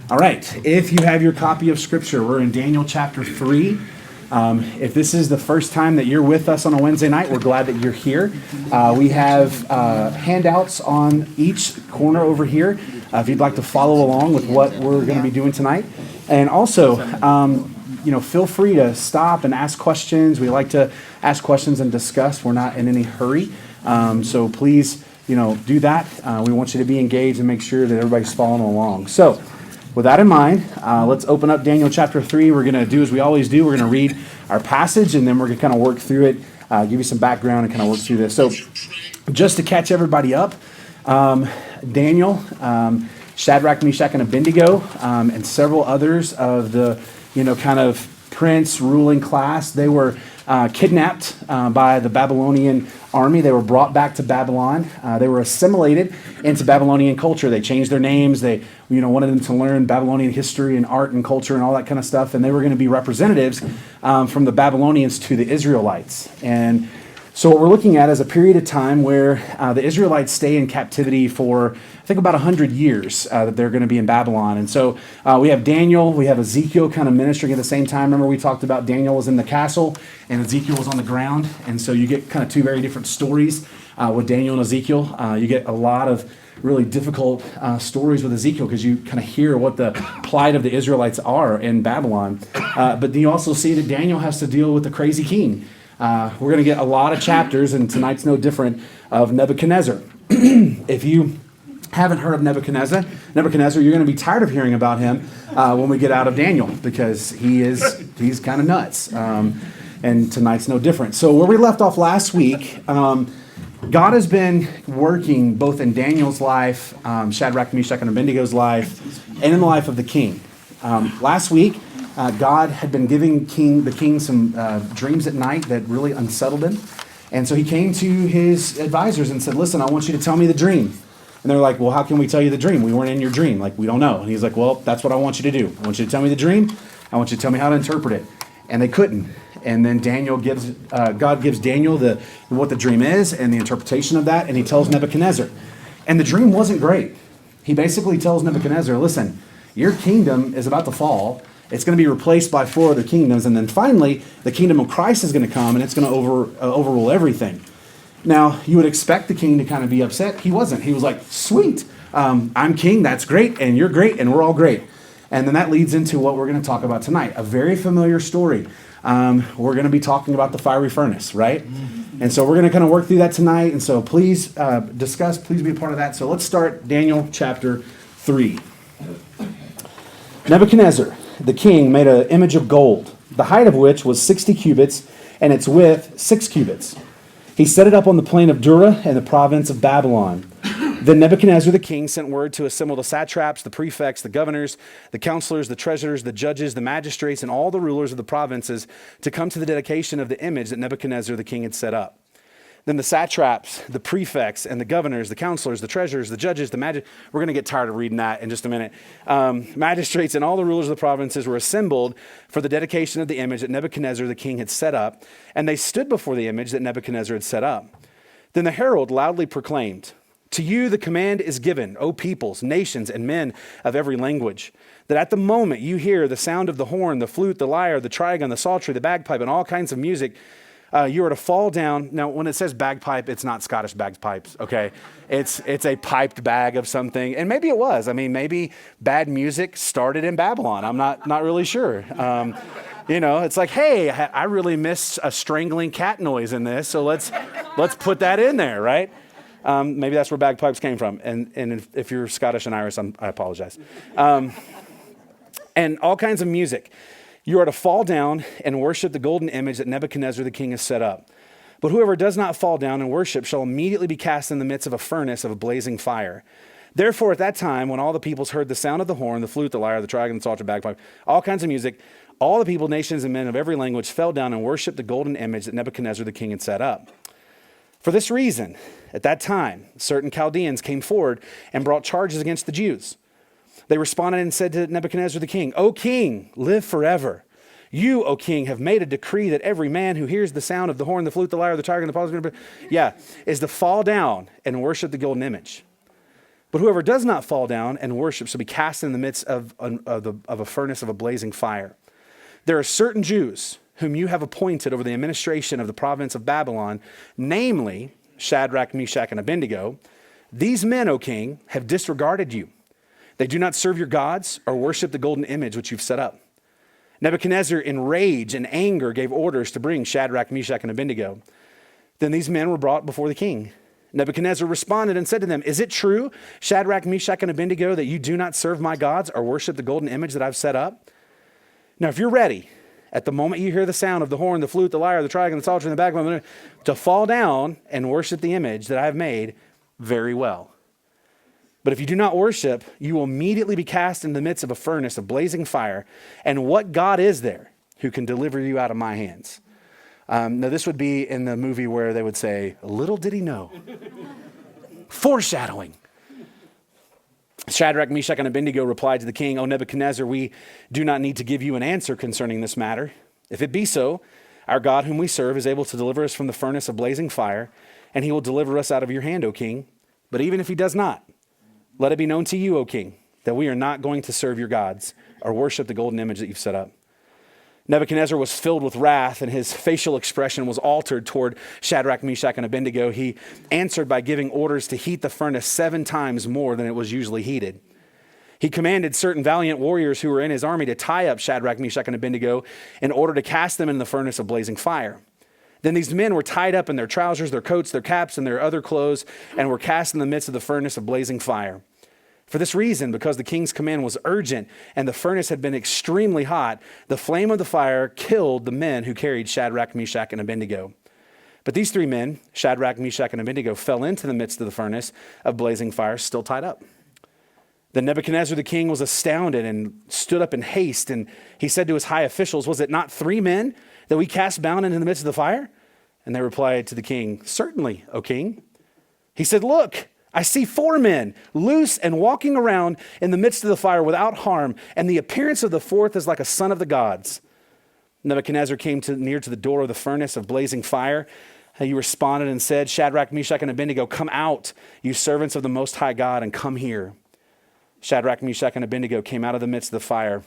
All right, if you have your copy of Scripture, we're in Daniel chapter 3. If this is the first time that you're with us on a Wednesday night, we're glad that you're here. We have handouts on each corner over here if you'd like to follow along with what we're going to be doing tonight. And also, feel free to stop and ask questions. We like to ask questions and discuss. We're not in any hurry. So please, do that. We want you to be engaged and make sure that everybody's following along. So, with that in mind, let's open up Daniel chapter 3. We're going to do as we always do. We're going to read our passage, and then we're going to kind of work through it, give you some background, and kind of work through this. So just to catch everybody up, Daniel, Shadrach, Meshach, and Abednego, and several others of the, kind of prince ruling class, they were kidnapped by the Babylonian army. They were brought back to Babylon. They were assimilated into Babylonian culture. They changed their names. They wanted them to learn Babylonian history and art and culture and all that kind of stuff. And they were going to be representatives from the Babylonians to the Israelites. And so what we're looking at is a period of time where the Israelites stay in captivity for, I think, about 100 years that they're going to be in Babylon. And so we have Daniel, we have Ezekiel kind of ministering at the same time. Remember we talked about Daniel was in the castle and Ezekiel was on the ground. And so you get kind of two very different stories with Daniel and Ezekiel. You get a lot of really difficult stories with Ezekiel because you kind of hear what the plight of the Israelites are in Babylon. But you also see that Daniel has to deal with the crazy king. We're going to get a lot of chapters, and tonight's no different, of Nebuchadnezzar. If you haven't heard of Nebuchadnezzar, you're going to be tired of hearing about him when we get out of Daniel, because he's kind of nuts. And tonight's no different. So where we left off last week, God has been working both in Daniel's life, Shadrach, Meshach, and Abednego's life, and in the life of the king. Last week, God had been giving the king some dreams at night that really unsettled him. And so he came to his advisors and said, listen, I want you to tell me the dream. And they're like, well, how can we tell you the dream? We weren't in your dream. Like, we don't know. And he's like, well, that's what I want you to do. I want you to tell me the dream. I want you to tell me how to interpret it. And they couldn't. And then God gives Daniel what the dream is and the interpretation of that. And he tells Nebuchadnezzar. And the dream wasn't great. He basically tells Nebuchadnezzar, listen, your kingdom is about to fall. It's going to be replaced by 4 other kingdoms. And then finally, the kingdom of Christ is going to come, and it's going to overrule everything. Now, you would expect the king to kind of be upset. He wasn't. He was like, sweet, I'm king, that's great, and you're great, and we're all great. And then that leads into what we're going to talk about tonight, a very familiar story. We're going to be talking about the fiery furnace, right? And so we're going to kind of work through that tonight. And so please please be a part of that. So let's start Daniel chapter 3. Nebuchadnezzar, the king, made an image of gold, the height of which was 60 cubits, and its width 6 cubits. He set it up on the plain of Dura in the province of Babylon. Then Nebuchadnezzar the king sent word to assemble the satraps, the prefects, the governors, the counselors, the treasurers, the judges, the magistrates, and all the rulers of the provinces to come to the dedication of the image that Nebuchadnezzar the king had set up. Then the satraps, the prefects, and the governors, the counselors, the treasurers, the judges, we're going to get tired of reading that in just a minute. Magistrates and all the rulers of the provinces were assembled for the dedication of the image that Nebuchadnezzar the king had set up, and they stood before the image that Nebuchadnezzar had set up. Then the herald loudly proclaimed, to you the command is given, O peoples, nations, and men of every language, that at the moment you hear the sound of the horn, the flute, the lyre, the trigon, the psaltery, the bagpipe, and all kinds of music, you are to fall down. Now, when it says bagpipe, it's not Scottish bagpipes, okay? It's a piped bag of something. And maybe it was. I mean, maybe bad music started in Babylon. I'm not really sure. It's like, hey, I really miss a strangling cat noise in this, so let's put that in there, right? Maybe that's where bagpipes came from. And if you're Scottish and Irish, I apologize. And all kinds of music. You are to fall down and worship the golden image that Nebuchadnezzar the king has set up. But whoever does not fall down and worship shall immediately be cast in the midst of a furnace of a blazing fire. Therefore, at that time, when all the peoples heard the sound of the horn, the flute, the lyre, the trigon, the psaltery, bagpipe, all kinds of music, all the people, nations, and men of every language fell down and worshiped the golden image that Nebuchadnezzar the king had set up. For this reason, at that time, certain Chaldeans came forward and brought charges against the Jews. They responded and said to Nebuchadnezzar the king, O king, live forever. You, O king, have made a decree that every man who hears the sound of the horn, the flute, the lyre, the trigon, the psaltery, is to fall down and worship the golden image. But whoever does not fall down and worship shall be cast in the midst of a furnace of a blazing fire. There are certain Jews whom you have appointed over the administration of the province of Babylon, namely Shadrach, Meshach, and Abednego. These men, O king, have disregarded you. They do not serve your gods or worship the golden image which you've set up. Nebuchadnezzar, in rage and anger, gave orders to bring Shadrach, Meshach, and Abednego. Then these men were brought before the king. Nebuchadnezzar responded and said to them, is it true, Shadrach, Meshach, and Abednego, that you do not serve my gods or worship the golden image that I've set up? Now, if you're ready, at the moment you hear the sound of the horn, the flute, the lyre, the trigon, the psaltery, and the bagpipe, to fall down and worship the image that I have made, very well. But if you do not worship, you will immediately be cast in the midst of a furnace of blazing fire. And what God is there who can deliver you out of my hands? Now, this would be in the movie where they would say, little did he know. Foreshadowing. Shadrach, Meshach, and Abednego replied to the king, O Nebuchadnezzar, we do not need to give you an answer concerning this matter. If it be so, our God whom we serve is able to deliver us from the furnace of blazing fire, and he will deliver us out of your hand, O king. But even if he does not, let it be known to you, O king, that we are not going to serve your gods or worship the golden image that you've set up. Nebuchadnezzar was filled with wrath, and his facial expression was altered toward Shadrach, Meshach, and Abednego. He answered by giving orders to heat the furnace 7 times more than it was usually heated. He commanded certain valiant warriors who were in his army to tie up Shadrach, Meshach, and Abednego in order to cast them in the furnace of blazing fire. Then these men were tied up in their trousers, their coats, their caps, and their other clothes, and were cast in the midst of the furnace of blazing fire. For this reason, because the king's command was urgent and the furnace had been extremely hot, the flame of the fire killed the men who carried Shadrach, Meshach, and Abednego. But these 3 men, Shadrach, Meshach, and Abednego, fell into the midst of the furnace of blazing fire, still tied up. Then Nebuchadnezzar the king was astounded and stood up in haste, and he said to his high officials, was it not 3 men that we cast bound into the midst of the fire? And they replied to the king, certainly, O king. He said, look, I see 4 men loose and walking around in the midst of the fire without harm, and the appearance of the 4th is like a son of the gods. Nebuchadnezzar came near to the door of the furnace of blazing fire. He responded and said, Shadrach, Meshach, and Abednego, come out, you servants of the Most High God, and come here. Shadrach, Meshach, and Abednego came out of the midst of the fire.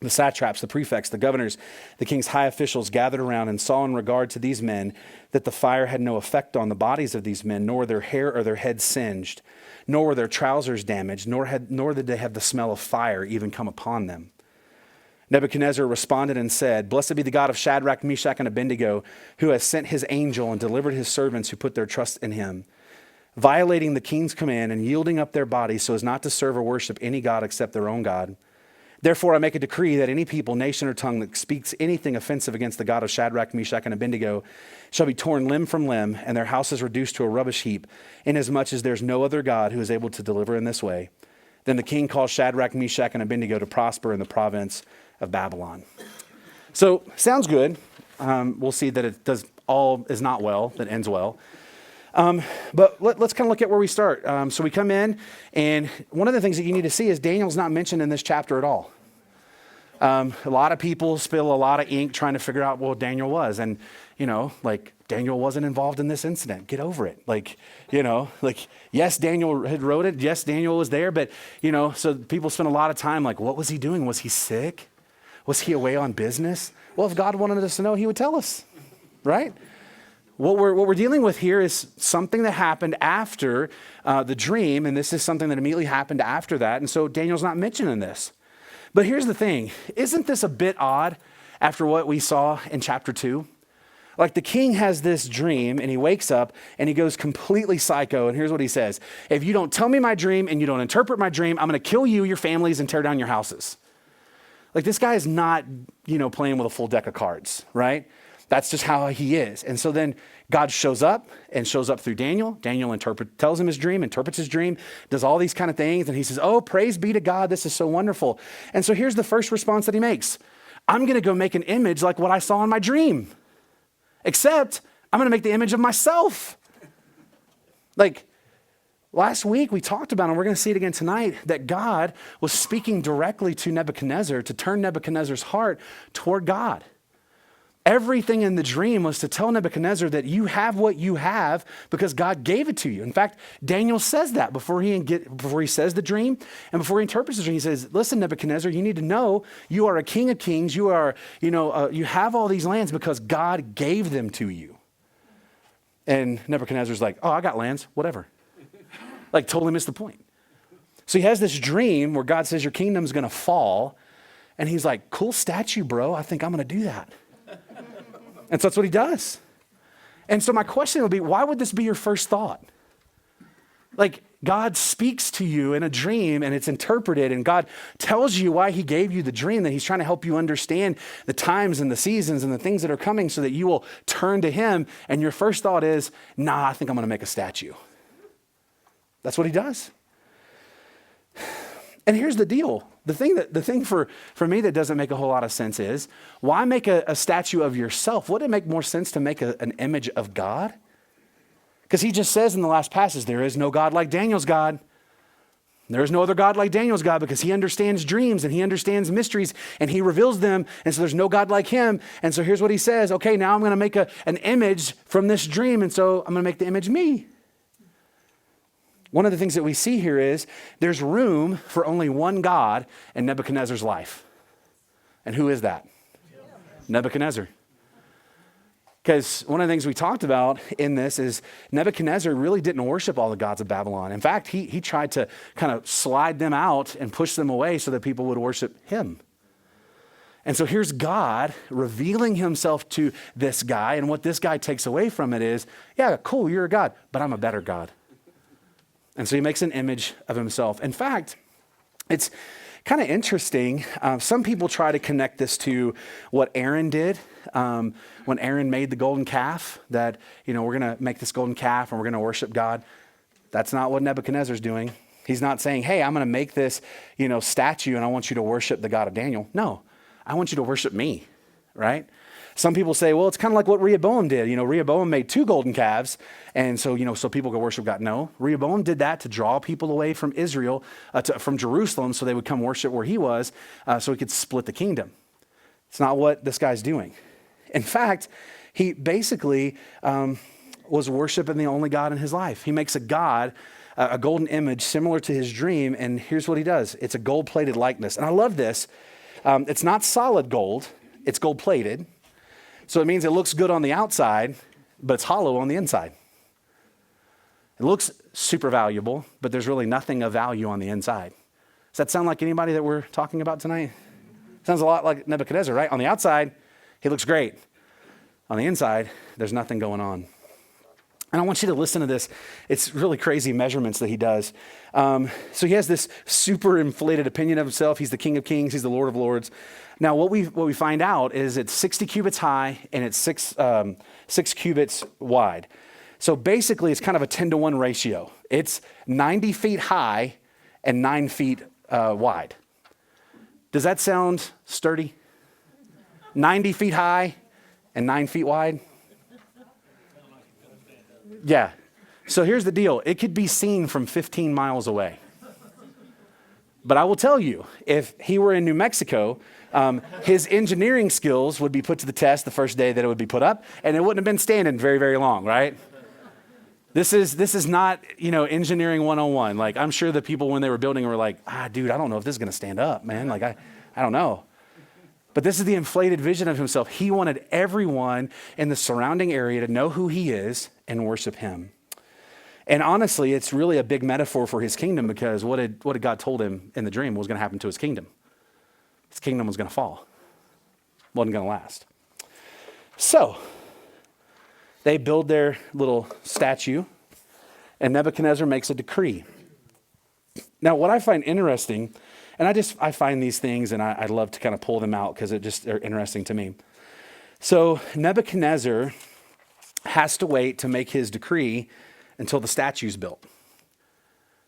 The satraps, the prefects, the governors, the king's high officials gathered around and saw in regard to these men that the fire had no effect on the bodies of these men, nor their hair or their heads singed, nor were their trousers damaged, nor did they have the smell of fire even come upon them. Nebuchadnezzar responded and said, blessed be the God of Shadrach, Meshach, and Abednego, who has sent his angel and delivered his servants who put their trust in him, violating the king's command and yielding up their bodies so as not to serve or worship any god except their own God. Therefore, I make a decree that any people, nation, or tongue that speaks anything offensive against the God of Shadrach, Meshach, and Abednego shall be torn limb from limb, and their houses reduced to a rubbish heap, inasmuch as there's no other God who is able to deliver in this way. Then the king caused Shadrach, Meshach, and Abednego to prosper in the province of Babylon. So, sounds good. We'll see that it does all is not well, that ends well. But let's kind of look at where we start. So we come in, and one of the things that you need to see is Daniel's not mentioned in this chapter at all. A lot of people spill a lot of ink trying to figure out what Daniel was. And, like Daniel wasn't involved in this incident. Get over it. Yes, Daniel had wrote it. Yes, Daniel was there. But, so people spend a lot of time like, what was he doing? Was he sick? Was he away on business? Well, if God wanted us to know, he would tell us, right? What we're dealing with here is something that happened after the dream, and this is something that immediately happened after that, and so Daniel's not mentioned in this. But here's the thing. Isn't this a bit odd after what we saw in chapter 2? Like the king has this dream, and he wakes up, and he goes completely psycho, and here's what he says. If you don't tell me my dream, and you don't interpret my dream, I'm going to kill you, your families, and tear down your houses. Like this guy is not, playing with a full deck of cards, right? That's just how he is. And so then God shows up through Daniel. Daniel tells him his dream, interprets his dream, does all these kind of things. And he says, oh, praise be to God. This is so wonderful. And so here's the first response that he makes. I'm going to go make an image like what I saw in my dream, except I'm going to make the image of myself. Like last week we talked about, and we're going to see it again tonight, that God was speaking directly to Nebuchadnezzar to turn Nebuchadnezzar's heart toward God. Everything in the dream was to tell Nebuchadnezzar that you have what you have because God gave it to you. In fact, Daniel says that before he says the dream and before he interprets the dream. He says, listen, Nebuchadnezzar, you need to know you are a king of kings. You are, you have all these lands because God gave them to you. And Nebuchadnezzar's like, oh, I got lands, whatever. Like totally missed the point. So he has this dream where God says your kingdom's going to fall. And he's like, cool statue, bro. I think I'm going to do that. And so that's what he does. And so my question would be, why would this be your first thought? Like God speaks to you in a dream and it's interpreted and God tells you why he gave you the dream, that he's trying to help you understand the times and the seasons and the things that are coming so that you will turn to him. And your first thought is, nah, I think I'm going to make a statue. That's what he does. And here's the deal. The thing for me that doesn't make a whole lot of sense is, why make a statue of yourself? Wouldn't it make more sense to make an image of God? Because he just says in the last passage, there is no God like Daniel's God. There is no other God like Daniel's God because he understands dreams and he understands mysteries and he reveals them. And so there's no God like him. And so here's what he says. Okay, now I'm going to make an image from this dream. And so I'm going to make the image me. One of the things that we see here is there's room for only one God in Nebuchadnezzar's life. And who is that? Nebuchadnezzar. Because one of the things we talked about in this is Nebuchadnezzar really didn't worship all the gods of Babylon. In fact, he tried to kind of slide them out and push them away so that people would worship him. And so here's God revealing himself to this guy. And what this guy takes away from it is, yeah, cool, you're a God, but I'm a better God. And so he makes an image of himself. In fact, it's kind of interesting. Some people try to connect this to what Aaron did when Aaron made the golden calf, that, we're going to make this golden calf and we're going to worship God. That's not what Nebuchadnezzar's doing. He's not saying, hey, I'm going to make this, statue and I want you to worship the God of Daniel. No, I want you to worship me, right? Some people say, well, it's kind of like what Rehoboam did. Rehoboam made 2 golden calves, and so, so people could worship God. No, Rehoboam did that to draw people away from Israel, from Jerusalem, so they would come worship where he was, so he could split the kingdom. It's not what this guy's doing. In fact, he basically was worshiping the only God in his life. He makes a God, a golden image similar to his dream, and here's what he does. It's a gold-plated likeness. And I love this. It's not solid gold. It's gold-plated. So it means it looks good on the outside, but it's hollow on the inside. It looks super valuable, but there's really nothing of value on the inside. Does that sound like anybody that we're talking about tonight? Sounds a lot like Nebuchadnezzar, right? On the outside, he looks great. On the inside, there's nothing going on. And I want you to listen to this. It's really crazy measurements that he does. So he has this super inflated opinion of himself. He's the King of Kings. He's the Lord of Lords. Now, what we find out is it's 60 cubits high and it's 6 cubits wide. So basically, it's kind of a 10-to-1 ratio. It's 90 feet high and 9 feet wide. Does that sound sturdy? 90 feet high and 9 feet wide? Yeah. So here's the deal. It could be seen from 15 miles away. But I will tell you, if he were in New Mexico, his engineering skills would be put to the test the first day that it would be put up, and it wouldn't have been standing very, very long, right? This is not, engineering 101. Like, I'm sure the people when they were building were like, dude, I don't know if this is going to stand up, man. Like, I don't know. But this is the inflated vision of himself. He wanted everyone in the surrounding area to know who he is and worship him. And honestly, it's really a big metaphor for his kingdom, because what had God told him in the dream was going to happen to his kingdom. His kingdom was going to fall. Wasn't going to last. So they build their little statue, and Nebuchadnezzar makes a decree. Now, what I find interesting, and I find these things and I love to kind of pull them out because they're interesting to me. So Nebuchadnezzar has to wait to make his decree until the statue's built.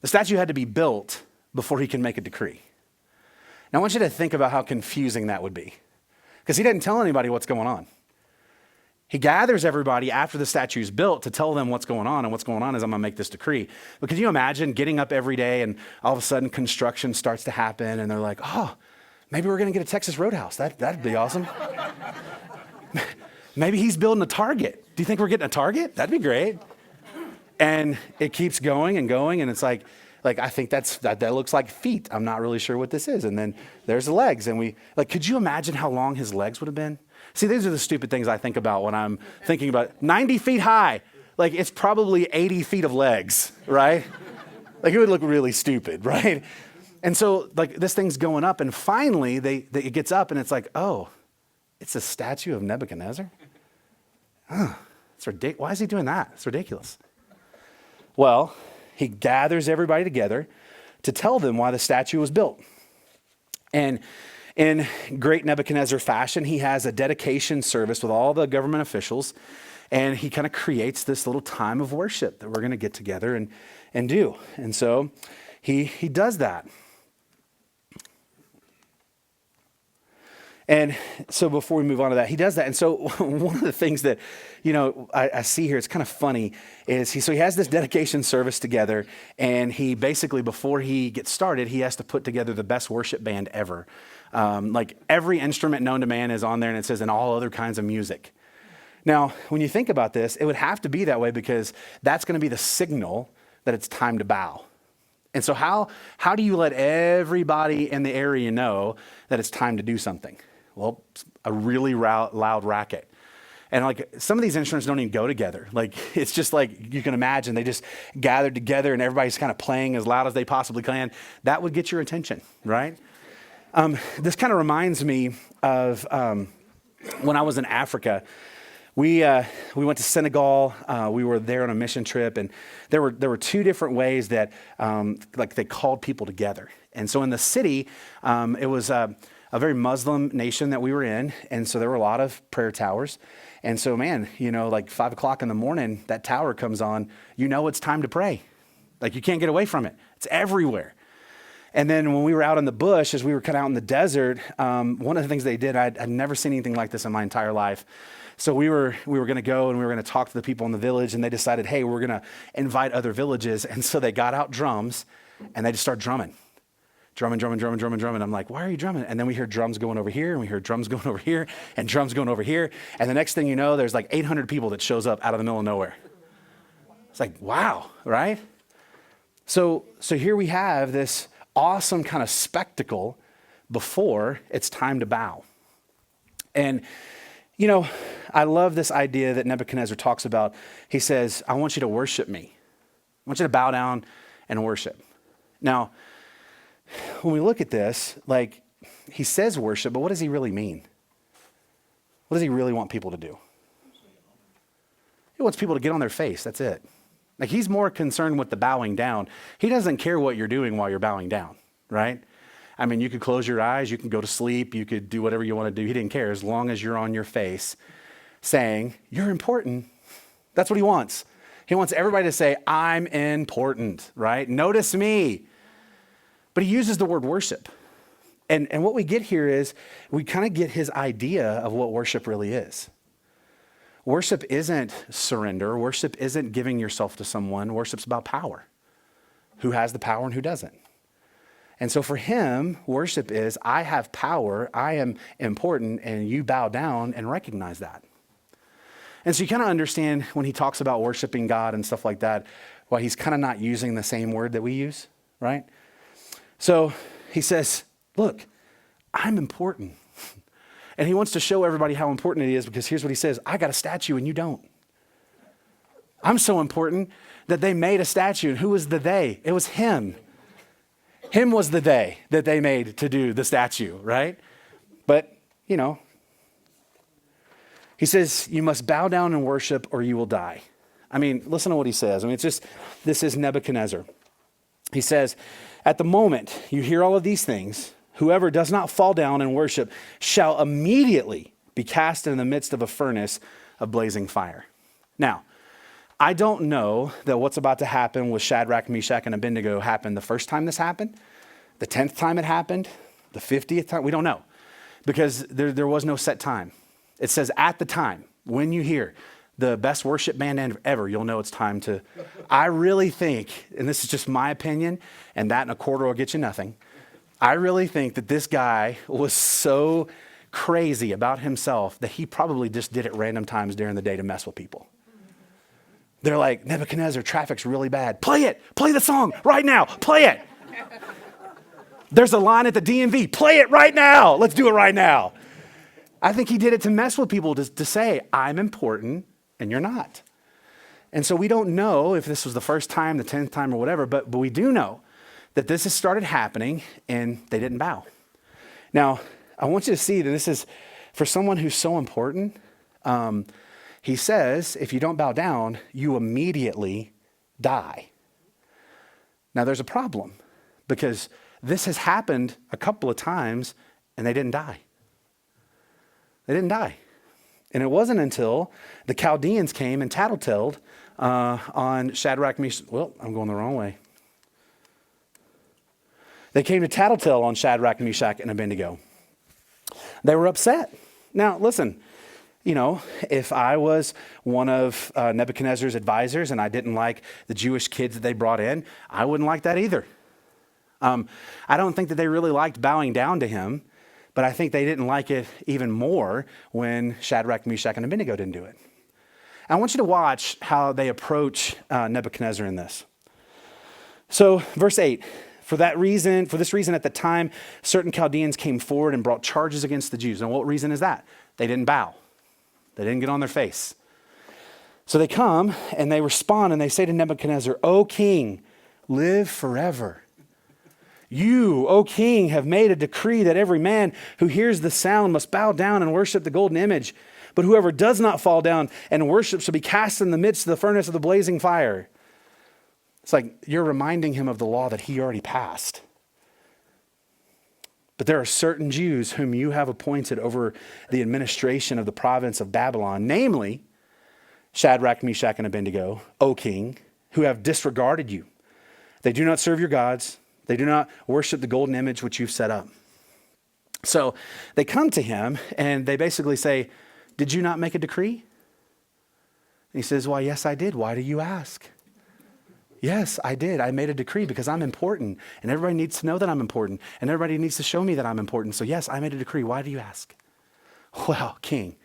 The statue had to be built before he can make a decree. Now I want you to think about how confusing that would be, because he didn't tell anybody what's going on. He gathers everybody after the statue's built to tell them what's going on, and what's going on is I'm going to make this decree. But can you imagine getting up every day and all of a sudden construction starts to happen and they're like, oh, maybe we're going to get a Texas Roadhouse. That'd be awesome. Maybe he's building a target. Do you think we're getting a target? That'd be great. And it keeps going and going, and it's like I think that looks like feet. I'm not really sure what this is. And then there's the legs, and could you imagine how long his legs would have been? See, these are the stupid things I think about when I'm thinking about 90 feet high. Like, it's probably 80 feet of legs, right? Like, it would look really stupid, right? And so, like, this thing's going up, and finally, it gets up, and it's like, oh, it's a statue of Nebuchadnezzar? It's ridiculous. Why is he doing that? It's ridiculous. Well, he gathers everybody together to tell them why the statue was built. And in great Nebuchadnezzar fashion, he has a dedication service with all the government officials, and he kind of creates this little time of worship that we're going to get together and do. And so he does that. And so before we move on to that, he does that. And so one of the things that, I see here, it's kind of funny, is he has this dedication service together, and he basically, before he gets started, he has to put together the best worship band ever. Like, every instrument known to man is on there, and it says, and all other kinds of music. Now, when you think about this, it would have to be that way because that's going to be the signal that it's time to bow. And so how do you let everybody in the area know that it's time to do something? Well, a really loud racket. And like, some of these instruments don't even go together. Like, it's just like, you can imagine, they just gathered together and everybody's kind of playing as loud as they possibly can. That would get your attention, right? This kind of reminds me of when I was in Africa. We went to Senegal. We were there on a mission trip, and there were two different ways that they called people together. And so in the city, it was a very Muslim nation that we were in, and so there were a lot of prayer towers. And so, man, like 5 o'clock in the morning, that tower comes on. It's time to pray. Like, you can't get away from it. It's everywhere. And then when we were out in the bush, as we were kind of out in the desert, one of the things they did, I'd never seen anything like this in my entire life. So we were going to go and we were going to talk to the people in the village, and they decided, hey, we're going to invite other villages. And so they got out drums and they just started drumming. Drumming. I'm like, why are you drumming? And then we hear drums going over here, and we hear drums going over here, and drums going over here. And the next thing you know, there's like 800 people that shows up out of the middle of nowhere. It's like, wow, right? So here we have this awesome kind of spectacle before it's time to bow. And, I love this idea that Nebuchadnezzar talks about. He says, I want you to worship me. I want you to bow down and worship. Now, when we look at this, like, he says worship, but what does he really mean? What does he really want people to do? He wants people to get on their face. That's it. Like, he's more concerned with the bowing down. He doesn't care what you're doing while you're bowing down, right? I mean, you could close your eyes, you can go to sleep, you could do whatever you want to do. He didn't care as long as you're on your face saying, you're important. That's what he wants. He wants everybody to say, I'm important, right? Notice me. But he uses the word worship. And what we get here is we kind of get his idea of what worship really is. Worship isn't surrender. Worship isn't giving yourself to someone. Worship's about power. Who has the power and who doesn't? And so for him, worship is, I have power, I am important, and you bow down and recognize that. And so you kind of understand when he talks about worshiping God and stuff like that, why he's kind of not using the same word that we use, right? So he says, look, I'm important. And he wants to show everybody how important it is, because here's what he says, I got a statue and you don't. I'm so important that they made a statue. And who was the they? It was him. Him was the they that they made to do the statue, right? But, he says, you must bow down and worship or you will die. I mean, listen to what he says. I mean, this is Nebuchadnezzar. He says, at the moment you hear all of these things, whoever does not fall down and worship shall immediately be cast in the midst of a furnace of blazing fire. Now, I don't know that what's about to happen with Shadrach, Meshach, and Abednego happened the first time this happened, the 10th time it happened, the 50th time. We don't know, because there was no set time. It says at the time, when you hear the best worship band ever, you'll know it's time to. I really think, and this is just my opinion, and that and a quarter will get you nothing. I really think that this guy was so crazy about himself that he probably just did it random times during the day to mess with people. They're like, Nebuchadnezzar, traffic's really bad. Play it. Play the song right now. Play it. There's a line at the DMV. Play it right now. Let's do it right now. I think he did it to mess with people, to say, I'm important and you're not. And so we don't know if this was the first time, the 10th time or whatever, but we do know that this has started happening and they didn't bow. Now, I want you to see that this is, for someone who's so important, he says, if you don't bow down, you immediately die. Now, there's a problem because this has happened a couple of times and they didn't die. They didn't die. And it wasn't until the Chaldeans came and tattletaled on Shadrach, Meshach. Well, I'm going the wrong way. They came to tattletale on Shadrach, Meshach, and Abednego. They were upset. Now, listen, you know, if I was one of Nebuchadnezzar's advisors and I didn't like the Jewish kids that they brought in, I wouldn't like that either. I don't think that they really liked bowing down to him, but I think they didn't like it even more when Shadrach, Meshach, and Abednego didn't do it. I want you to watch how they approach Nebuchadnezzar in this. So, verse 8, for this reason at the time, certain Chaldeans came forward and brought charges against the Jews. And what reason is that? They didn't bow. They didn't get on their face. So they come and they respond and they say to Nebuchadnezzar, O king, live forever. You, O king, have made a decree that every man who hears the sound must bow down and worship the golden image. But whoever does not fall down and worship shall be cast in the midst of the furnace of the blazing fire. It's like you're reminding him of the law that he already passed. But there are certain Jews whom you have appointed over the administration of the province of Babylon, namely Shadrach, Meshach, and Abednego, O king, who have disregarded you. They do not serve your gods. They do not worship the golden image which you've set up. So they come to him and they basically say, did you not make a decree? And he says, why, yes, I did. Why do you ask? Yes, I did. I made a decree because I'm important and everybody needs to know that I'm important and everybody needs to show me that I'm important. So yes, I made a decree. Why do you ask? Well, king,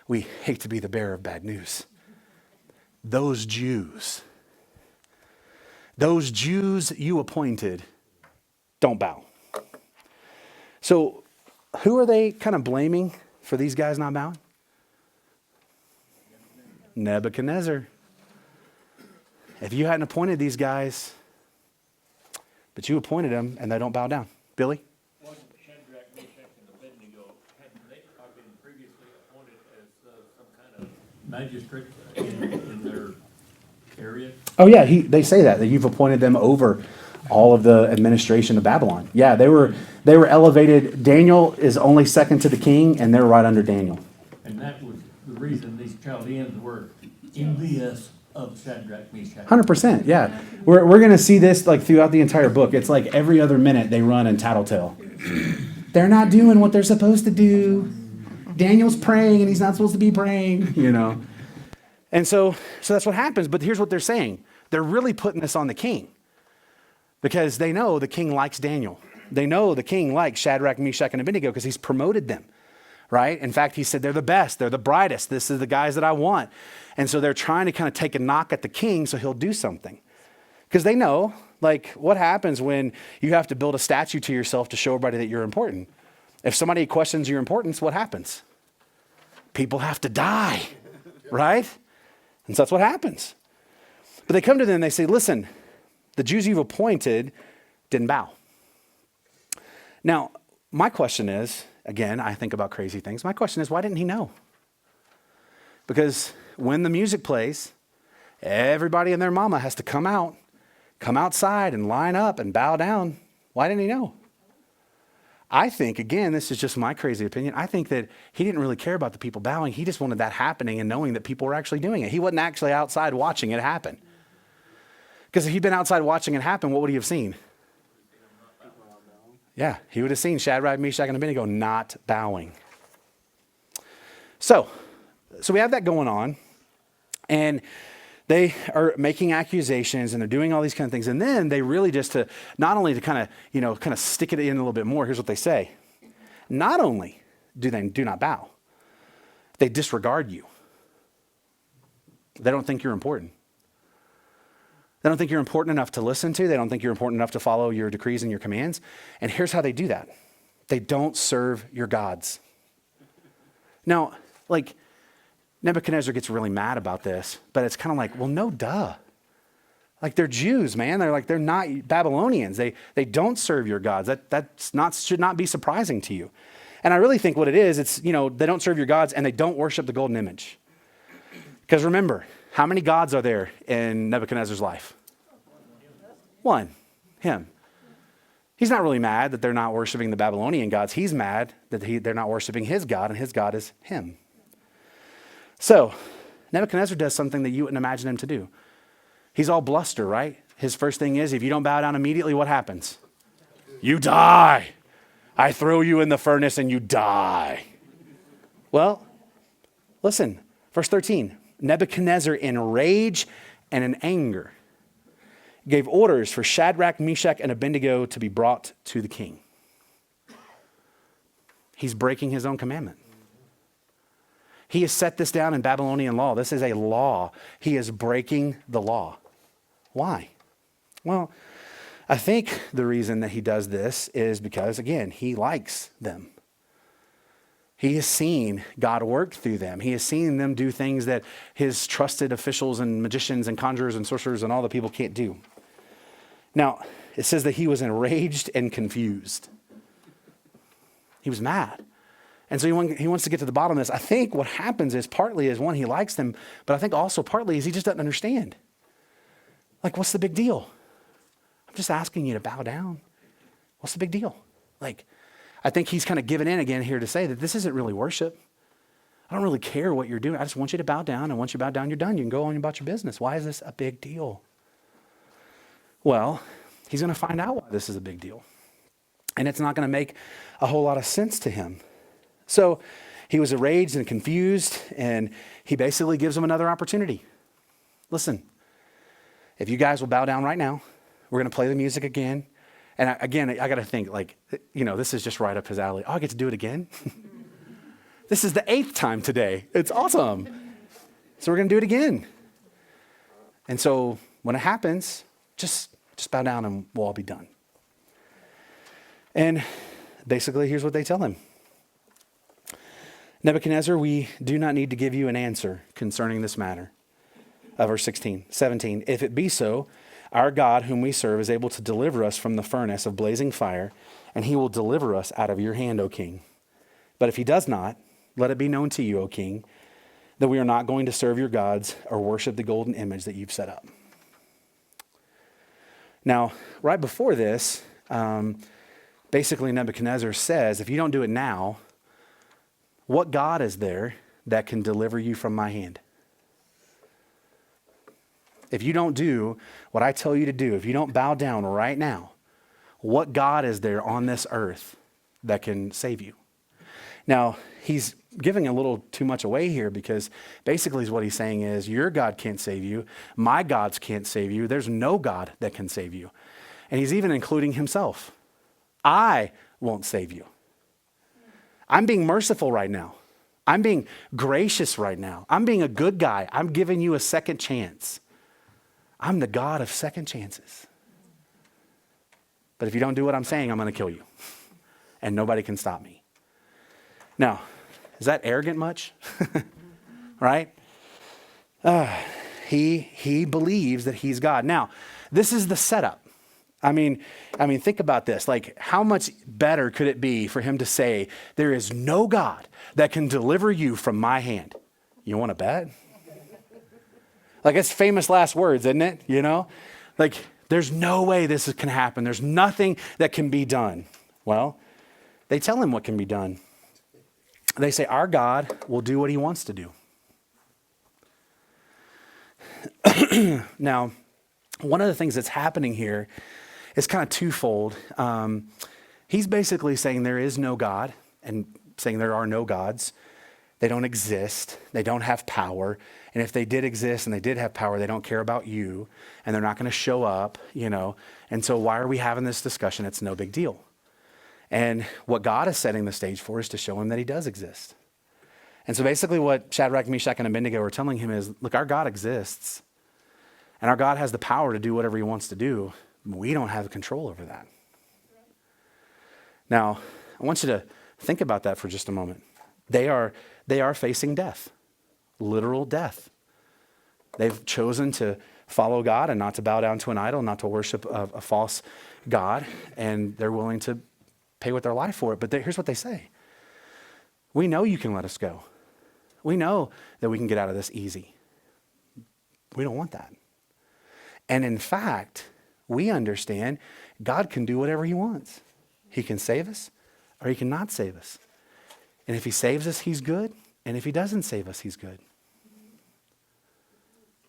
we hate to be the bearer of bad news. Those Jews you appointed don't bow. So who are they kind of blaming for these guys not bowing? Nebuchadnezzar. If you hadn't appointed these guys, but you appointed them and they don't bow down. Billy? Wasn't Shadrach, Meshach, and Abednego, hadn't they been previously appointed as some kind of magistrate in their area? Oh yeah, they say that you've appointed them over all of the administration of Babylon. Yeah, they were elevated. Daniel is only second to the king, and they're right under Daniel. And that was the reason these Chaldeans were envious of Shadrach, Meshach. 100%, yeah. We're going to see this like throughout the entire book. It's like every other minute they run and tattletale. They're not doing what they're supposed to do. Daniel's praying and he's not supposed to be praying, you know. And so that's what happens. But here's what they're saying. They're really putting this on the king because they know the king likes Daniel. They know the king likes Shadrach, Meshach, and Abednego because he's promoted them, right? In fact, he said they're the best. They're the brightest. This is the guys that I want. And so they're trying to kind of take a knock at the king so he'll do something. Because they know, like, what happens when you have to build a statue to yourself to show everybody that you're important? If somebody questions your importance, what happens? People have to die, right? And so that's what happens. But they come to them and they say, listen, the Jews you've appointed didn't bow. Now, my question is, again, I think about crazy things. My question is, why didn't he know? Because when the music plays, everybody and their mama has to come outside and line up and bow down. Why didn't he know? I think, again, this is just my crazy opinion. I think that he didn't really care about the people bowing. He just wanted that happening and knowing that people were actually doing it. He wasn't actually outside watching it happen. Because if he'd been outside watching it happen, what would he have seen? Yeah, he would have seen Shadrach, Meshach, and Abednego not bowing. So we have that going on, and they are making accusations, and they're doing all these kind of things. And then they really just not only to kind of stick it in a little bit more, here's what they say. Not only do not bow. They disregard you. They don't think you're important. They don't think you're important enough to listen to. They don't think you're important enough to follow your decrees and your commands. And here's how they do that. They don't serve your gods. Now, like, Nebuchadnezzar gets really mad about this, but it's kind of like, well, no, duh. Like, they're Jews, man. They're not Babylonians. They don't serve your gods. Should not be surprising to you. And I really think what it is, it's, they don't serve your gods and they don't worship the golden image. Because remember, how many gods are there in Nebuchadnezzar's life? One, him. He's not really mad that they're not worshiping the Babylonian gods. He's mad that they're not worshiping his God, and his God is him. So Nebuchadnezzar does something that you wouldn't imagine him to do. He's all bluster, right? His first thing is, if you don't bow down immediately, what happens? You die. I throw you in the furnace and you die. Well, listen, verse 13. Nebuchadnezzar, in rage and in anger, gave orders for Shadrach, Meshach, and Abednego to be brought to the king. He's breaking his own commandment. He has set this down in Babylonian law. This is a law. He is breaking the law. Why? Well, I think the reason that he does this is because, again, he likes them. He has seen God work through them. He has seen them do things that his trusted officials and magicians and conjurers and sorcerers and all the people can't do. Now, it says that he was enraged and confused. He was mad. And so he wants to get to the bottom of this. I think what happens is partly is, one, he likes them, but I think also partly is he just doesn't understand. Like, what's the big deal? I'm just asking you to bow down. What's the big deal? Like, I think he's kind of given in again here to say that this isn't really worship. I don't really care what you're doing. I just want you to bow down. And once you bow down, you're done. You can go on about your business. Why is this a big deal? Well, he's going to find out why this is a big deal. And it's not going to make a whole lot of sense to him. So he was enraged and confused, and he basically gives them another opportunity. Listen, if you guys will bow down right now, we're going to play the music again. And I got to think, like, this is just right up his alley. Oh, I get to do it again? This is the 8th time today. It's awesome. So we're going to do it again. And so when it happens, just bow down and we'll all be done. And basically, here's what they tell him. Nebuchadnezzar, we do not need to give you an answer concerning this matter. Verse 17. If it be so, our God, whom we serve, is able to deliver us from the furnace of blazing fire, and he will deliver us out of your hand, O king. But if he does not, let it be known to you, O king, that we are not going to serve your gods or worship the golden image that you've set up. Now, right before this, basically Nebuchadnezzar says, if you don't do it now, what God is there that can deliver you from my hand? If you don't do what I tell you to do, if you don't bow down right now, what God is there on this earth that can save you? Now, he's giving a little too much away here, because basically what he's saying is, your God can't save you. My gods can't save you. There's no God that can save you. And he's even including himself. I won't save you. I'm being merciful right now. I'm being gracious right now. I'm being a good guy. I'm giving you a second chance. I'm the God of second chances. But if you don't do what I'm saying, I'm going to kill you. And nobody can stop me. Now, is that arrogant much? Right? He believes that he's God. Now, this is the setup. I mean, think about this. Like, how much better could it be for him to say, there is no God that can deliver you from my hand? You want to bet? Like, it's famous last words, isn't it? Like, there's no way this can happen. There's nothing that can be done. Well, they tell him what can be done. They say, our God will do what he wants to do. Now, one of the things that's happening here is kind of twofold. He's basically saying there is no God, and saying there are no gods. They don't exist. They don't have power. And if they did exist and they did have power, they don't care about you, and they're not going to show up, And so why are we having this discussion? It's no big deal. And what God is setting the stage for is to show him that he does exist. And so basically what Shadrach, Meshach, and Abednego are telling him is, look, our God exists. And our God has the power to do whatever he wants to do. We don't have control over that. Now, I want you to think about that for just a moment. They are facing death, literal death. They've chosen to follow God and not to bow down to an idol, not to worship a false God, and they're willing to pay with their life for it. But here's what they say. We know you can let us go. We know that we can get out of this easy. We don't want that. And in fact, we understand God can do whatever he wants. He can save us or he cannot save us. And if he saves us, he's good. And if he doesn't save us, he's good.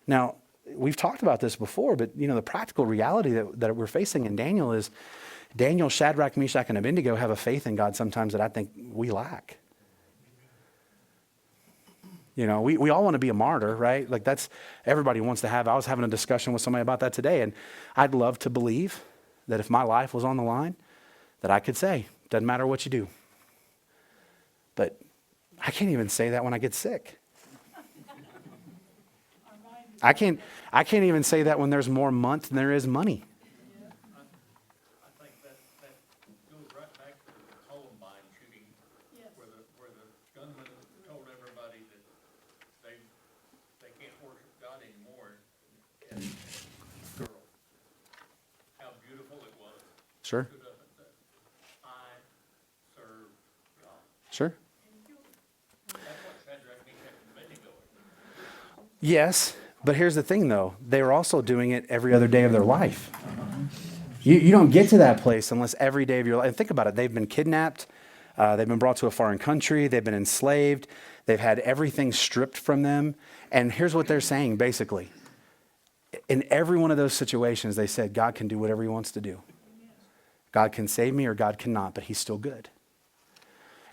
Now, we've talked about this before, but the practical reality that we're facing in Daniel is Daniel, Shadrach, Meshach, and Abednego have a faith in God sometimes that I think we lack. We all want to be a martyr, right? Like everybody wants to have. I was having a discussion with somebody about that today, and I'd love to believe that if my life was on the line, that I could say, doesn't matter what you do. But I can't even say that when I get sick. I can't even say that when there's more month than there is money. I think that goes right back to the Columbine shooting, where the gunman told everybody that they can't worship God anymore. And girl, how beautiful it was. Sure. Stood up and said, I serve God. Sure. That's what Shadrach, Meshach, and Abednego are. Yes, but here's the thing, though. They were also doing it every other day of their life. You don't get to that place unless every day of your life. And think about it. They've been kidnapped. They've been brought to a foreign country. They've been enslaved. They've had everything stripped from them. And here's what they're saying, basically. In every one of those situations, they said, God can do whatever he wants to do. God can save me or God cannot, but he's still good.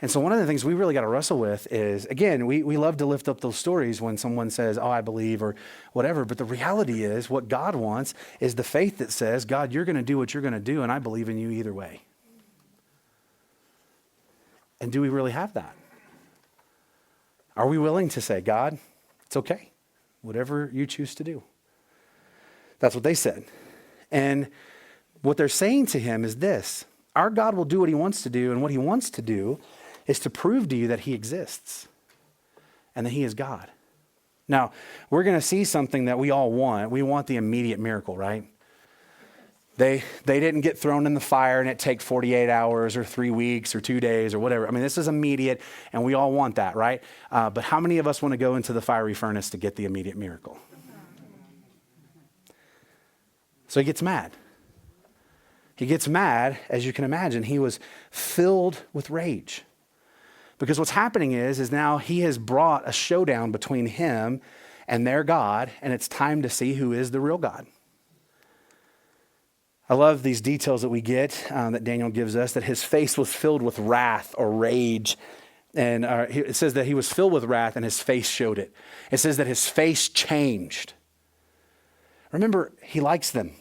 And so one of the things we really got to wrestle with is, again, we love to lift up those stories when someone says, oh, I believe or whatever. But the reality is what God wants is the faith that says, God, you're going to do what you're going to do, and I believe in you either way. And do we really have that? Are we willing to say, God, it's okay, whatever you choose to do? That's what they said. And what they're saying to him is this: our God will do what he wants to do, and what he wants to do is to prove to you that he exists and that he is God. Now, we're going to see something that we all want. We want the immediate miracle, right? They didn't get thrown in the fire and it take 48 hours or 3 weeks or 2 days or whatever. I mean, this is immediate, and we all want that, right? But how many of us want to go into the fiery furnace to get the immediate miracle? So he gets mad. He gets mad, as you can imagine. He was filled with rage. Because what's happening is now he has brought a showdown between him and their God, and it's time to see who is the real God. I love these details that we get, that Daniel gives us, that his face was filled with wrath or rage. And it says that he was filled with wrath and his face showed it. It says that his face changed. Remember, he likes them.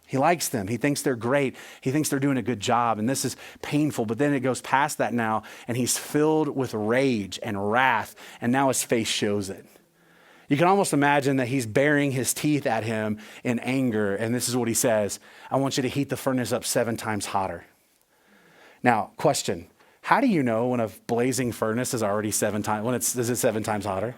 He likes them. He thinks they're great. He thinks they're doing a good job. And this is painful. But then it goes past that now. And he's filled with rage and wrath. And now his face shows it. You can almost imagine that he's baring his teeth at him in anger. And this is what he says: I want you to heat the furnace up 7 times hotter. Now, question. How do you know when a blazing furnace is already 7 times, is it 7 times hotter?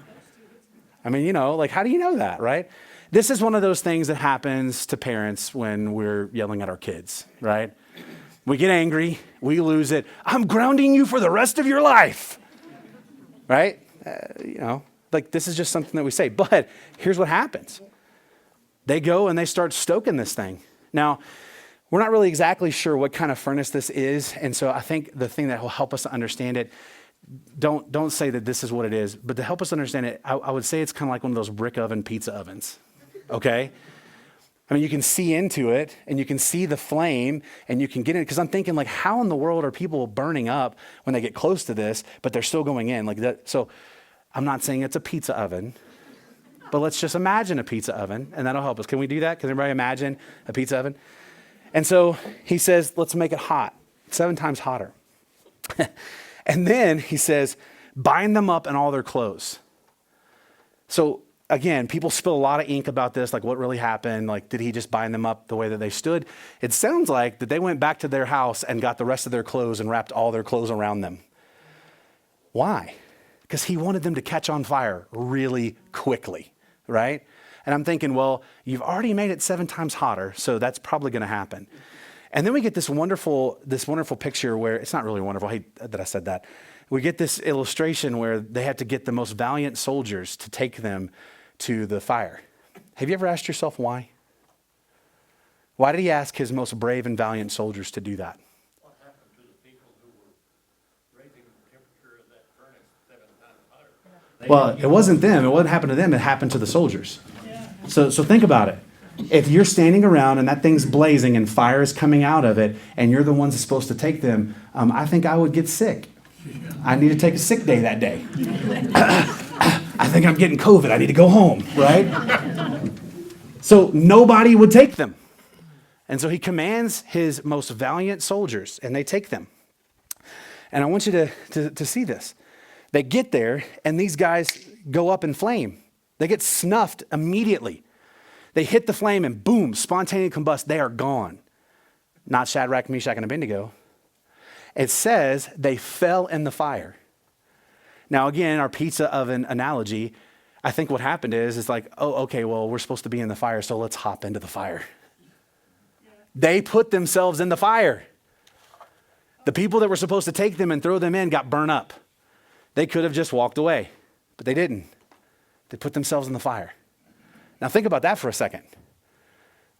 I mean, how do you know that, right? This is one of those things that happens to parents when we're yelling at our kids, right? We get angry, we lose it. I'm grounding you for the rest of your life, right? This is just something that we say. But here's what happens. They go and they start stoking this thing. Now, we're not really exactly sure what kind of furnace this is. And so I think the thing that will help us to understand it, don't say that this is what it is, but to help us understand it, I would say it's kind of like one of those brick oven pizza ovens. Okay? I mean, you can see into it and you can see the flame and you can get in it. Because I'm thinking, how in the world are people burning up when they get close to this, but they're still going in like that? So I'm not saying it's a pizza oven, but let's just imagine a pizza oven, and that'll help us. Can we do that? Can everybody imagine a pizza oven? And so he says, let's make it hot. 7 times hotter. And then he says, bind them up in all their clothes. So again, people spill a lot of ink about this, like what really happened. Like, did he just bind them up the way that they stood? It sounds like that they went back to their house and got the rest of their clothes and wrapped all their clothes around them. Why? Because he wanted them to catch on fire really quickly, right? And I'm thinking, well, you've already made it 7 times hotter, so that's probably going to happen. And then we get this wonderful picture where, it's not really wonderful, I hate that I said that. We get this illustration where they had to get the most valiant soldiers to take them to the fire. Have you ever asked yourself why? Why did he ask his most brave and valiant soldiers to do that? What happened to the people who were raising the temperature of that furnace 7 times hotter? Well, it wasn't them. It wasn't happened to them. It happened to the soldiers. So think about it. If you're standing around and that thing's blazing and fire is coming out of it and you're the ones that's supposed to take them, I think I would get sick. I need to take a sick day that day. I think I'm getting COVID. I need to go home, right? So nobody would take them. And so he commands his most valiant soldiers, and they take them. And I want you to see this. They get there, and these guys go up in flame. They get snuffed immediately. They hit the flame, and boom, spontaneous combust. They are gone. Not Shadrach, Meshach, and Abednego. It says they fell in the fire. Now, again, our pizza oven analogy, I think what happened is like, oh, okay, well, we're supposed to be in the fire, so let's hop into the fire. They put themselves in the fire. The people that were supposed to take them and throw them in got burned up. They could have just walked away, but they didn't. They put themselves in the fire. Now think about that for a second.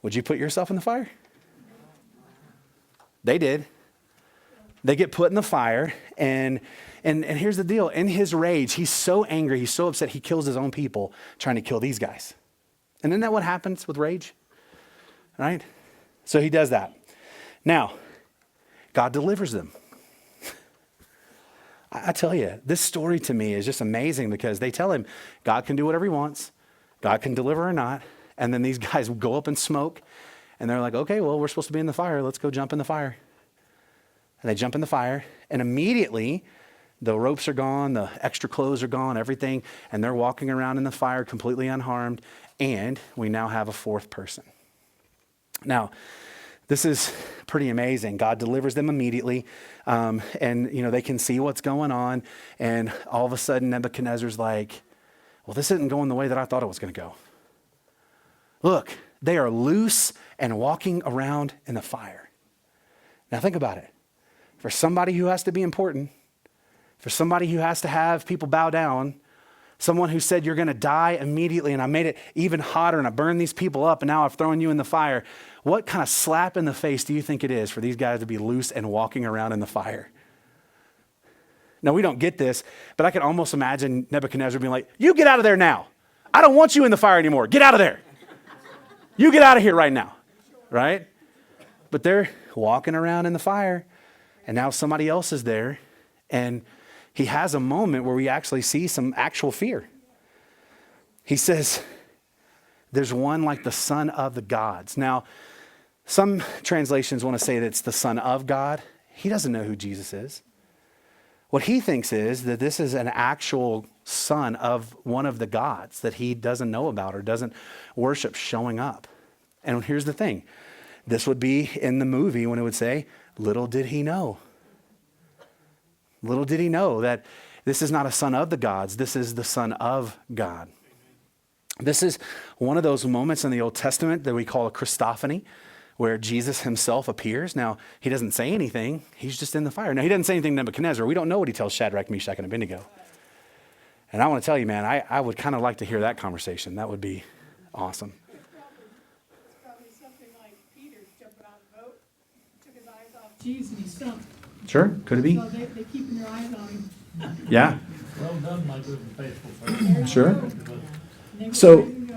Would you put yourself in the fire? They did. They get put in the fire, and here's the deal. In his rage, he's so angry, he's so upset, he kills his own people trying to kill these guys. And isn't that what happens with rage? Right? So he does that. Now, God delivers them. I tell you, this story to me is just amazing because they tell him God can do whatever he wants. God can deliver or not. And then these guys go up in smoke and they're like, okay, well, we're supposed to be in the fire. Let's go jump in the fire. And they jump in the fire and immediately the ropes are gone, the extra clothes are gone, everything. And they're walking around in the fire completely unharmed. And we now have a 4th person. Now, this is pretty amazing. God delivers them immediately, and they can see what's going on. And all of a sudden, Nebuchadnezzar's like, "Well, this isn't going the way that I thought it was going to go. Look, they are loose and walking around in the fire." Now, think about it. For somebody who has to be important, for somebody who has to have people bow down, someone who said you're going to die immediately, and I made it even hotter, and I burned these people up, and now I've thrown you in the fire. What kind of slap in the face do you think it is for these guys to be loose and walking around in the fire? Now, we don't get this, but I can almost imagine Nebuchadnezzar being like, "You get out of there now. I don't want you in the fire anymore. Get out of there. You get out of here right now." Right? But they're walking around in the fire, and now somebody else is there, and he has a moment where we actually see some actual fear. He says, there's one like the son of the gods. Now, some translations want to say that it's the son of God. He doesn't know who Jesus is. What he thinks is that this is an actual son of one of the gods that he doesn't know about or doesn't worship showing up. And here's the thing. This would be in the movie when it would say, little did he know. Little did he know that this is not a son of the gods. This is the son of God. This is one of those moments in the Old Testament that we call a Christophany, where Jesus himself appears. Now, he doesn't say anything. He's just in the fire. Now, he doesn't say anything to Nebuchadnezzar. We don't know what he tells Shadrach, Meshach, and Abednego. And I want to tell you, man, I would kind of like to hear that conversation. That would be awesome. It's probably something like Peter jumping out of the boat, took his eyes off Jesus, and he stunk. Sure, could it be? So they keeping their eyes on him. Yeah. Well done, my good and faithful servant. Sure. And they were So- ready to go.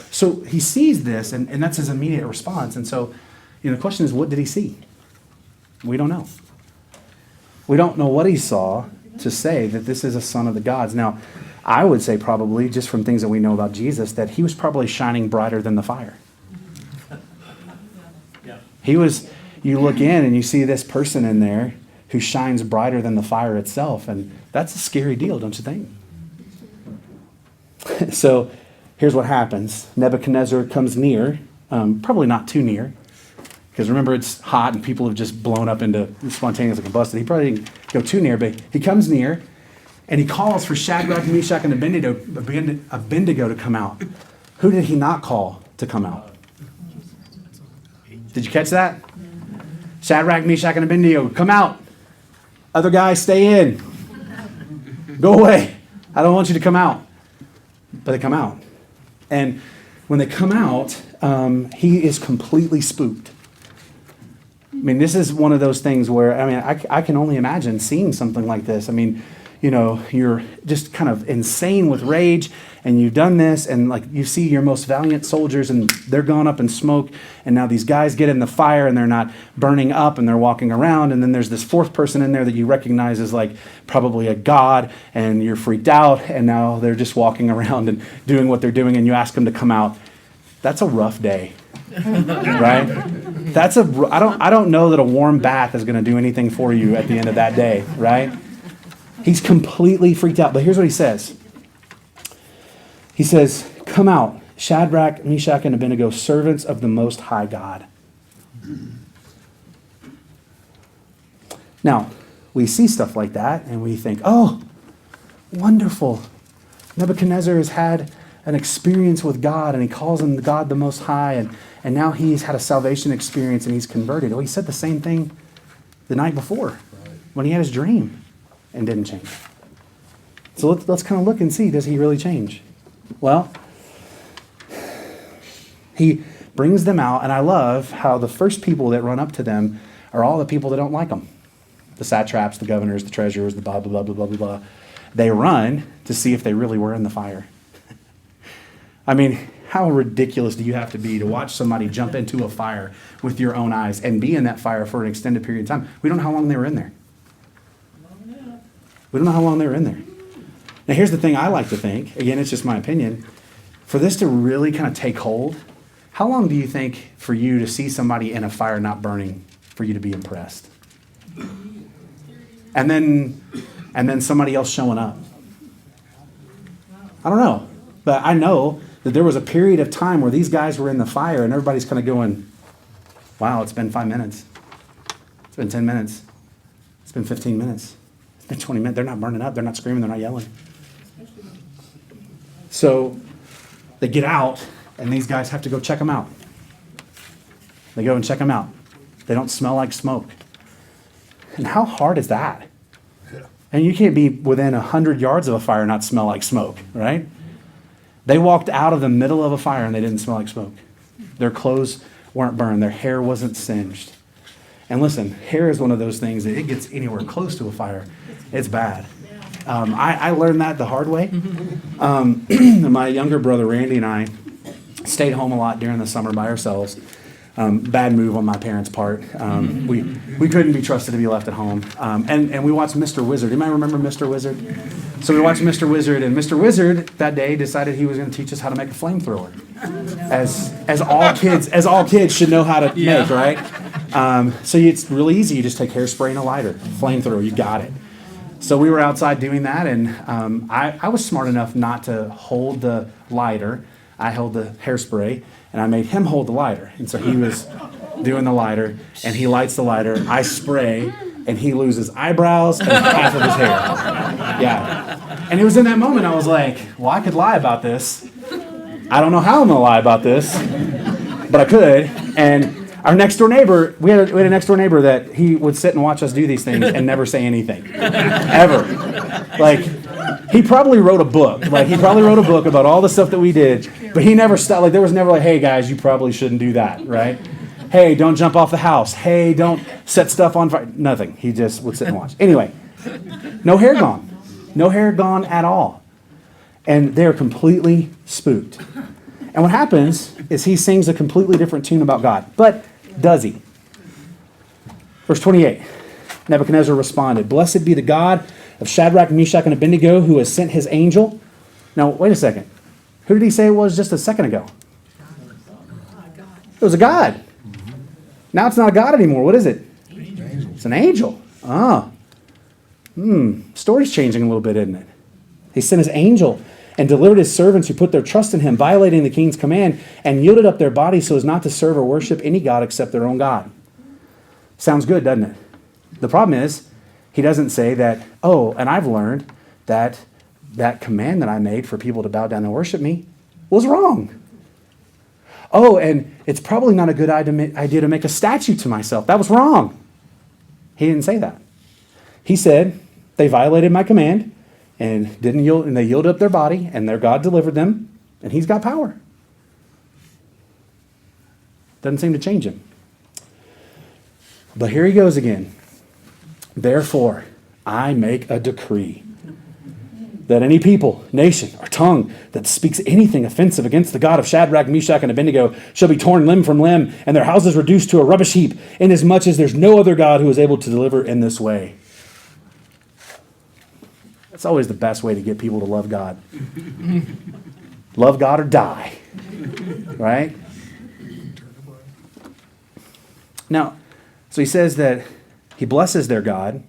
So he sees this, and that's his immediate response. And so, the question is, what did he see? We don't know. We don't know what he saw to say that this is a son of the gods. Now, I would say probably, just from things that we know about Jesus, that he was probably shining brighter than the fire. Yeah. He was you look in and you see this person in there who shines brighter than the fire itself. And that's a scary deal, don't you think? So here's what happens. Nebuchadnezzar comes near, probably not too near, because remember it's hot and people have just blown up into spontaneously combusted. He probably didn't go too near, but he comes near and he calls for Shadrach, Meshach, and Abednego to come out. Who did he not call to come out? Did you catch that? Shadrach, Meshach, and Abednego, come out. Other guys, stay in. Go away. I don't want you to come out. But they come out. And when they come out, he is completely spooked. I mean, this is one of those things where, I mean, I can only imagine seeing something like this. I mean, you know, you're just kind of insane with rage, and you've done this, and like you see your most valiant soldiers, and they're gone up in smoke, and now these guys get in the fire, and they're not burning up, and they're walking around, and then there's this fourth person in there that you recognize as like probably a god, and you're freaked out, and now they're just walking around and doing what they're doing, and you ask them to come out. That's a rough day, right? I don't know that a warm bath is going to do anything for you at the end of that day, right? He's completely freaked out. But here's what he says. He says, come out, Shadrach, Meshach, and Abednego, servants of the Most High God. Now, we see stuff like that, and we think, oh, wonderful. Nebuchadnezzar has had an experience with God, and he calls him God the Most High, and now he's had a salvation experience, and he's converted. Well, he said the same thing the night before when he had his dream. And didn't change. So let's kind of look and see, does he really change? Well, he brings them out, and I love how the first people that run up to them are all the people that don't like him. The satraps, the governors, the treasurers, the blah, blah, blah, blah, blah, blah, blah. They run to see if they really were in the fire. I mean, how ridiculous do you have to be to watch somebody jump into a fire with your own eyes and be in that fire for an extended period of time? We don't know how long they were in there. We don't know how long they were in there. Now, here's the thing I like to think. Again, it's just my opinion. For this to really kind of take hold, how long do you think for you to see somebody in a fire not burning for you to be impressed? And then somebody else showing up. I don't know. But I know that there was a period of time where these guys were in the fire and everybody's kind of going, wow, it's been 5 minutes. It's been 10 minutes. It's been 15 minutes. 20 minutes, they're not burning up, they're not screaming, they're not yelling. So they get out, and these guys have to go check them out. They go and check them out. They don't smell like smoke. And how hard is that? And you can't be within 100 yards of a fire and not smell like smoke, right? They walked out of the middle of a fire and they didn't smell like smoke. Their clothes weren't burned, their hair wasn't singed. And listen, hair is one of those things that it gets anywhere close to a fire, it's bad. I learned that the hard way. My younger brother Randy and I stayed home a lot during the summer by ourselves. Bad move on my parents' part. We couldn't be trusted to be left at home. And we watched Mr. Wizard. Anybody remember Mr. Wizard? So we watched Mr. Wizard, and Mr. Wizard that day decided he was going to teach us how to make a flamethrower, as all kids should know how to make, right? So it's really easy. You just take hairspray and a lighter, flamethrower. You got it. So we were outside doing that, and I was smart enough not to hold the lighter. I held the hairspray, and I made him hold the lighter. And so he was doing the lighter, and he lights the lighter. I spray, and he loses eyebrows and half of his hair. Yeah. And it was in that moment I was like, well, I could lie about this. I don't know how I'm going to lie about this, but I could. And our next door neighbor, we had a next door neighbor that he would sit and watch us do these things and never say anything. Ever. Like, he probably wrote a book. Like, he probably wrote a book about all the stuff that we did, but he never stopped. Like, there was never like, hey, guys, you probably shouldn't do that, right? Hey, don't jump off the house. Hey, don't set stuff on fire. Nothing. He just would sit and watch. Anyway, no hair gone. No hair gone at all. And they're completely spooked. And what happens is he sings a completely different tune about God. But does he? Verse 28, Nebuchadnezzar responded, "Blessed be the God of Shadrach, Meshach, and Abednego, who has sent his angel." Now, wait a second. Who did he say it was just a second ago? It was a God. Now it's not a god anymore. What is it? It's an angel. Story's changing a little bit, isn't it? He sent his angel and delivered his servants who put their trust in him, violating the king's command, and yielded up their bodies so as not to serve or worship any god except their own God. Sounds good, doesn't it? The problem is, he doesn't say that, oh, and I've learned that that command that I made for people to bow down and worship me was wrong. Oh, and it's probably not a good idea to make a statue to myself. That was wrong. He didn't say that. He said they violated my command and didn't yield, and they yielded up their body, and their God delivered them, and he's got power. Doesn't seem to change him. But here he goes again. Therefore, I make a decree that any people, nation, or tongue that speaks anything offensive against the God of Shadrach, Meshach, and Abednego shall be torn limb from limb, and their houses reduced to a rubbish heap, inasmuch as there's no other God who is able to deliver in this way. That's always the best way to get people to love God. Love God or die. Right? Now, so he says that he blesses their God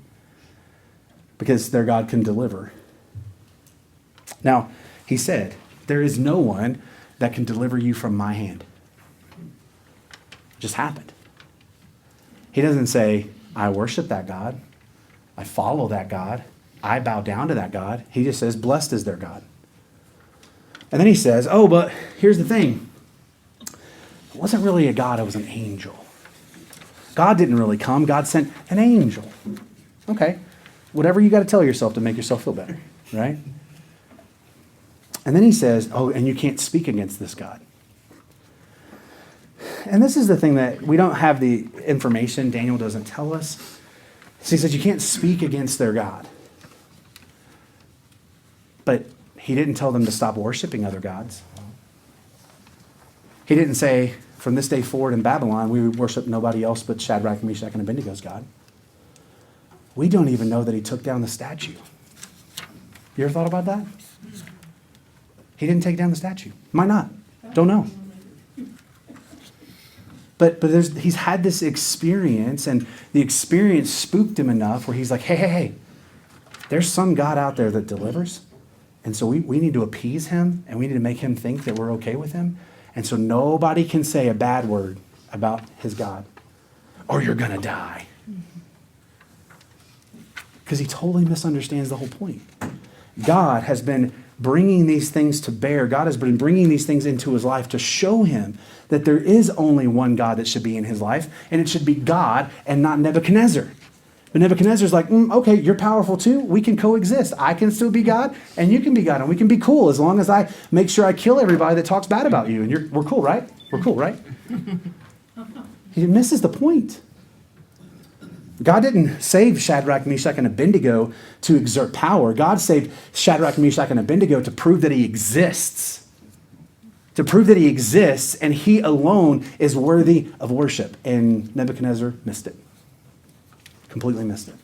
because their God can deliver. Now, he said, there is no one that can deliver you from my hand. It just happened. He doesn't say, I worship that God. I follow that God. I bow down to that God. He just says, blessed is their God. And then he says, oh, but here's the thing. It wasn't really a God, it was an angel. God didn't really come. God sent an angel. Okay. Whatever you got to tell yourself to make yourself feel better, right? And then he says, oh, and you can't speak against this God. And this is the thing that we don't have the information. Daniel doesn't tell us. So he says, you can't speak against their God. But he didn't tell them to stop worshiping other gods. He didn't say, from this day forward in Babylon, we worship nobody else but Shadrach, Meshach, and Abednego's God. We don't even know that he took down the statue. You ever thought about that? He didn't take down the statue. Might not. Don't know. But he's had this experience, and the experience spooked him enough where he's like, hey, there's some God out there that delivers. And so we need to appease him, and we need to make him think that we're okay with him. And so nobody can say a bad word about his God, or you're going to die. Because he totally misunderstands the whole point. God has been bringing these things to bear. God has been bringing these things into his life to show him that there is only one God that should be in his life, and it should be God and not Nebuchadnezzar. But Nebuchadnezzar's like, okay, you're powerful too. We can coexist. I can still be God, and you can be God, and we can be cool as long as I make sure I kill everybody that talks bad about you. And we're cool, right? We're cool, right? He misses the point. God didn't save Shadrach, Meshach, and Abednego to exert power. God saved Shadrach, Meshach, and Abednego to prove that he exists. To prove that he exists, and he alone is worthy of worship. And Nebuchadnezzar missed it. Completely missed it.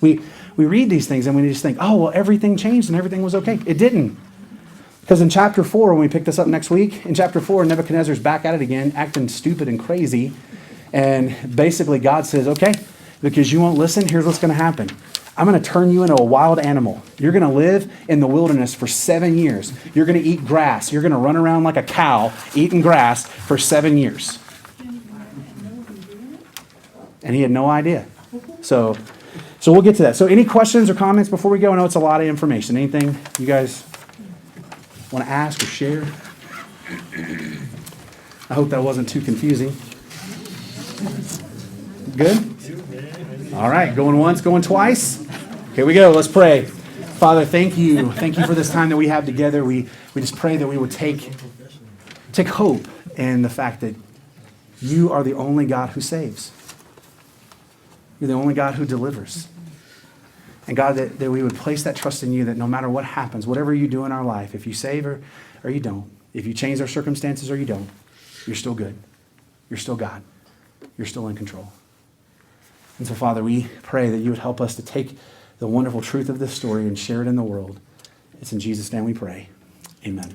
We read these things and we just think, oh, well, everything changed and everything was okay. It didn't. Because in chapter 4, when we pick this up next week, in chapter 4, Nebuchadnezzar's back at it again, acting stupid and crazy. And basically God says, okay, because you won't listen, here's what's going to happen. I'm going to turn you into a wild animal. You're going to live in the wilderness for 7 years. You're going to eat grass. You're going to run around like a cow eating grass for 7 years. And he had no idea. So we'll get to that. So any questions or comments before we go? I know it's a lot of information. Anything you guys want to ask or share? I hope that wasn't too confusing. Good? All right, going once, going twice. Here we go, let's pray. Father, thank you. Thank you for this time that we have together. We just pray that we would take hope in the fact that you are the only God who saves. You're the only God who delivers. And God, that we would place that trust in you, that no matter what happens, whatever you do in our life, if you save or you don't, if you change our circumstances or you don't, you're still good. You're still God. You're still in control. And so, Father, we pray that you would help us to take the wonderful truth of this story and share it in the world. It's in Jesus' name we pray. Amen.